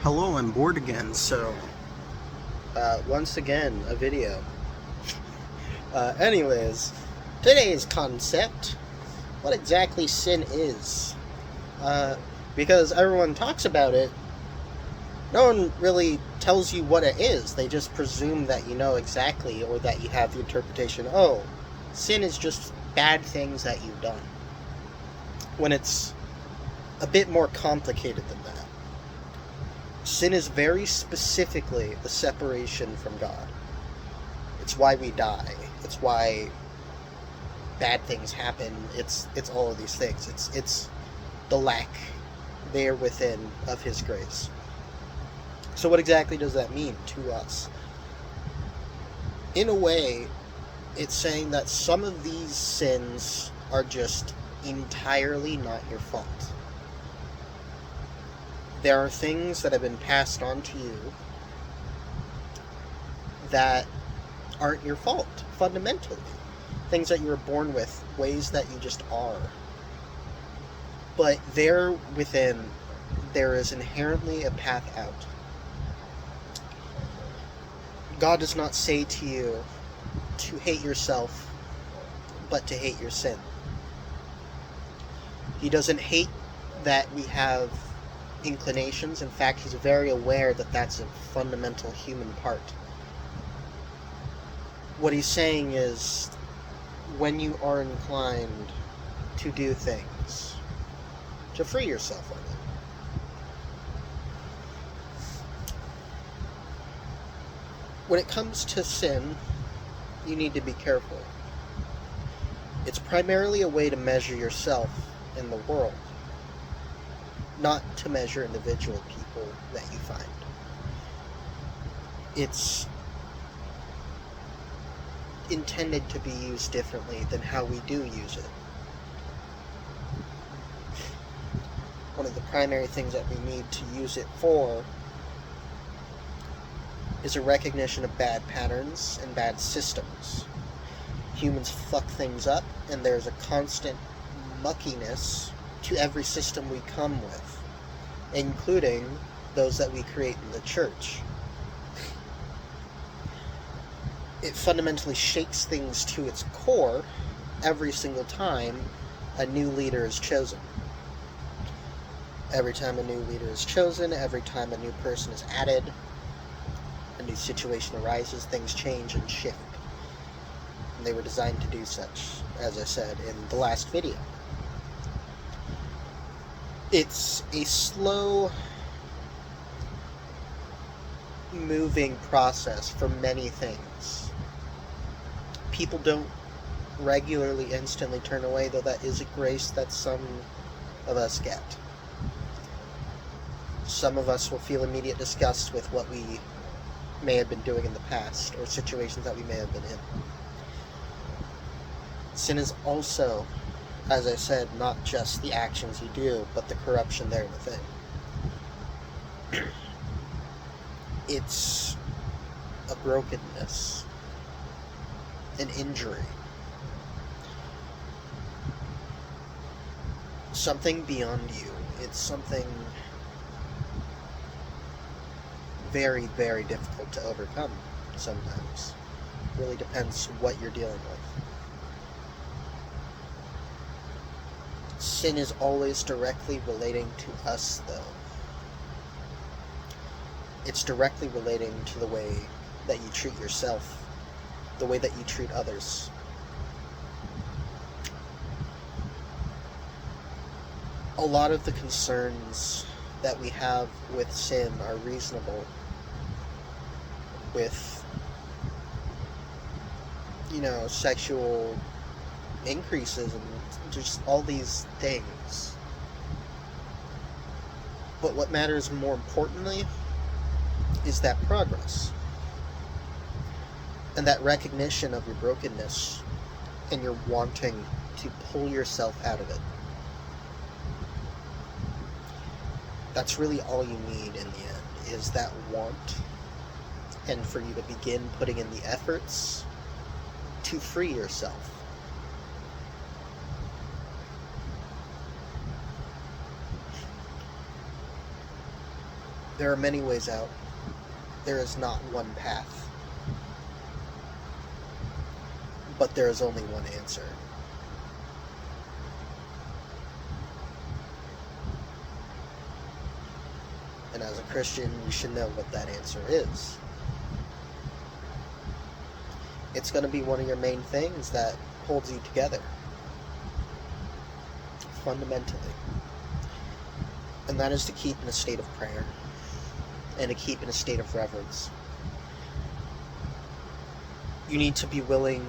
Hello, I'm bored again, so once again, a video. Anyways, today's concept, what exactly sin is. Because everyone talks about it, no one really tells you what it is. They just presume that you know exactly, or that you have the interpretation, oh, sin is just bad things that you've done. When it's a bit more complicated than that. Sin is very specifically the separation from God. It's why we die. It's why bad things happen. It's all of these things. It's the lack there within of His grace. So what exactly does that mean to us? In a way, it's saying that some of these sins are just entirely not your fault. There are things that have been passed on to you that aren't your fault, fundamentally. Things that you were born with, ways that you just are. But there within, there is inherently a path out. God does not say to you to hate yourself, but to hate your sin. He doesn't hate that we have inclinations. In fact, He's very aware that that's a fundamental human part. What He's saying is, when you are inclined to do things, to free yourself of it. When it comes to sin, you need to be careful. It's primarily a way to measure yourself in the world, not to measure individual people that you find. It's intended to be used differently than how we do use it. One of the primary things that we need to use it for is a recognition of bad patterns and bad systems. Humans fuck things up, and there's a constant muckiness to every system we come with, including those that we create in the church. It fundamentally shakes things to its core every single time a new leader is chosen. Every time a new leader is chosen, every time a new person is added, a new situation arises, things change and shift. And they were designed to do such, as I said in the last video. It's a slow moving process for many things. People don't regularly instantly turn away, though that is a grace that some of us get. Some of us will feel immediate disgust with what we may have been doing in the past, or situations that we may have been in. Sin is also, as I said, not just the actions you do, but the corruption there within. It's a brokenness, an injury, something beyond you. It's something very, very difficult to overcome sometimes. It really depends what you're dealing with. Sin is always directly relating to us, though. It's directly relating to the way that you treat yourself, the way that you treat others. A lot of the concerns that we have with sin are reasonable. With, sexual increases and just all these things. But what matters more importantly is that progress. And that recognition of your brokenness and your wanting to pull yourself out of it. That's really all you need in the end, is that want, and for you to begin putting in the efforts to free yourself. There are many ways out. There is not one path. But there is only one answer. And as a Christian, you should know what that answer is. It's going to be one of your main things that holds you together, fundamentally. And that is to keep in a state of prayer and to keep in a state of reverence. You need to be willing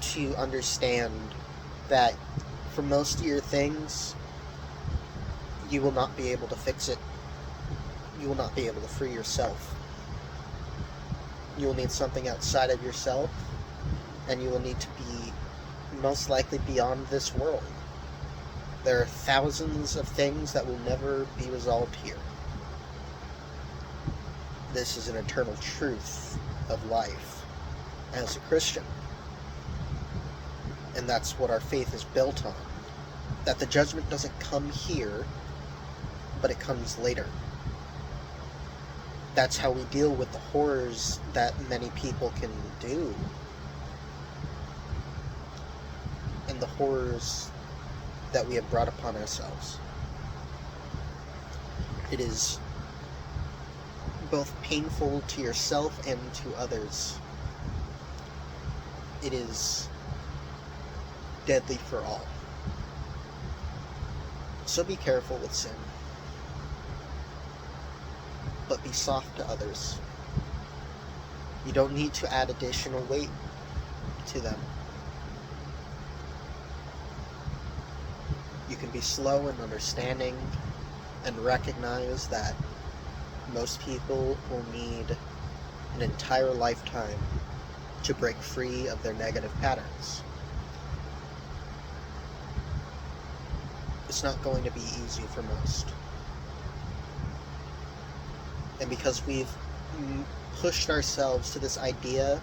to understand that for most of your things, you will not be able to fix it. You will not be able to free yourself. You will need something outside of yourself, and you will need to be most likely beyond this world. There are thousands of things that will never be resolved here. This is an eternal truth of life as a Christian. And that's what our faith is built on. That the judgment doesn't come here, but it comes later. That's how we deal with the horrors that many people can do. And the horrors that we have brought upon ourselves. It is both painful to yourself and to others. It is deadly for all. So be careful with sin. But be soft to others. You don't need to add additional weight to them. You can be slow in understanding and recognize that most people will need an entire lifetime to break free of their negative patterns. It's not going to be easy for most. And because we've pushed ourselves to this idea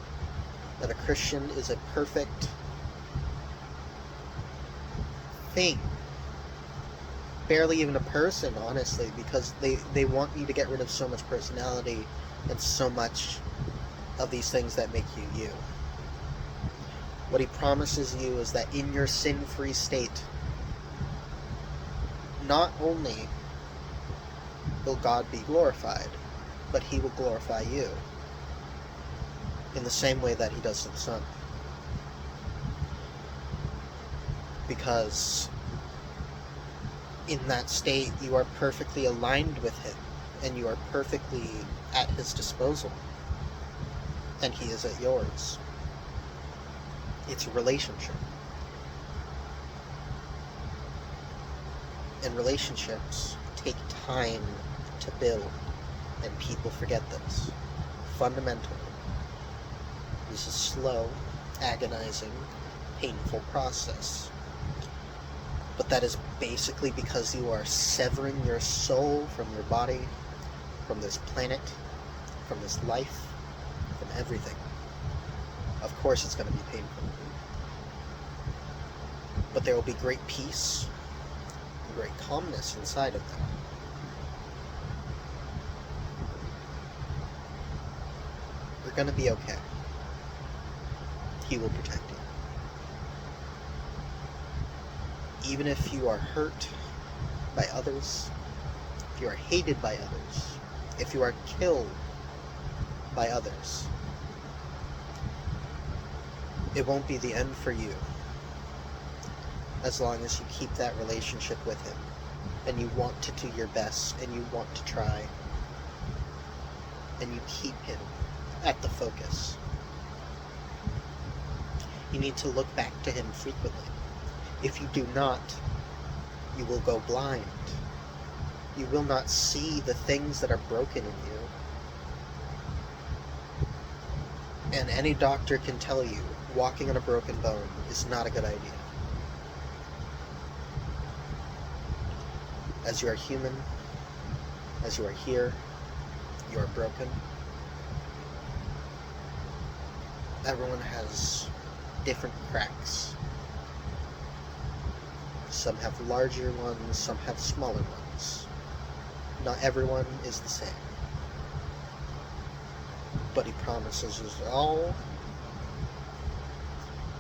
that a Christian is a perfect thing, barely even a person, honestly, because they want you to get rid of so much personality and so much of these things that make you you. What he promises you is that in your sin-free state, not only will God be glorified, but he will glorify you in the same way that he does the Son. Because in that state, you are perfectly aligned with him, and you are perfectly at his disposal, and he is at yours. It's a relationship. And relationships take time to build, and people forget this. Fundamentally, this is a slow, agonizing, painful process. But that is basically because you are severing your soul from your body, from this planet, from this life, from everything. Of course it's going to be painful. But there will be great peace and great calmness inside of that. You're going to be okay. He will protect you. Even if you are hurt by others, if you are hated by others, if you are killed by others, it won't be the end for you, as long as you keep that relationship with him, and you want to do your best, and you want to try, and you keep him at the focus. You need to look back to him frequently. If you do not, you will go blind. You will not see the things that are broken in you. And any doctor can tell you, walking on a broken bone is not a good idea. As you are human, as you are here, you are broken. Everyone has different cracks. Some have larger ones, some have smaller ones. Not everyone is the same. But he promises us all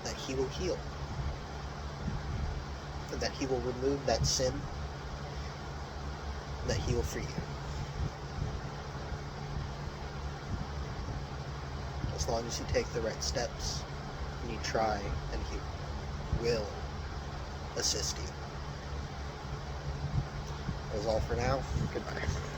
that he will heal. And that he will remove that sin. And that he will free you. As long as you take the right steps and you try, and he will assist you. That was all for now. Goodbye.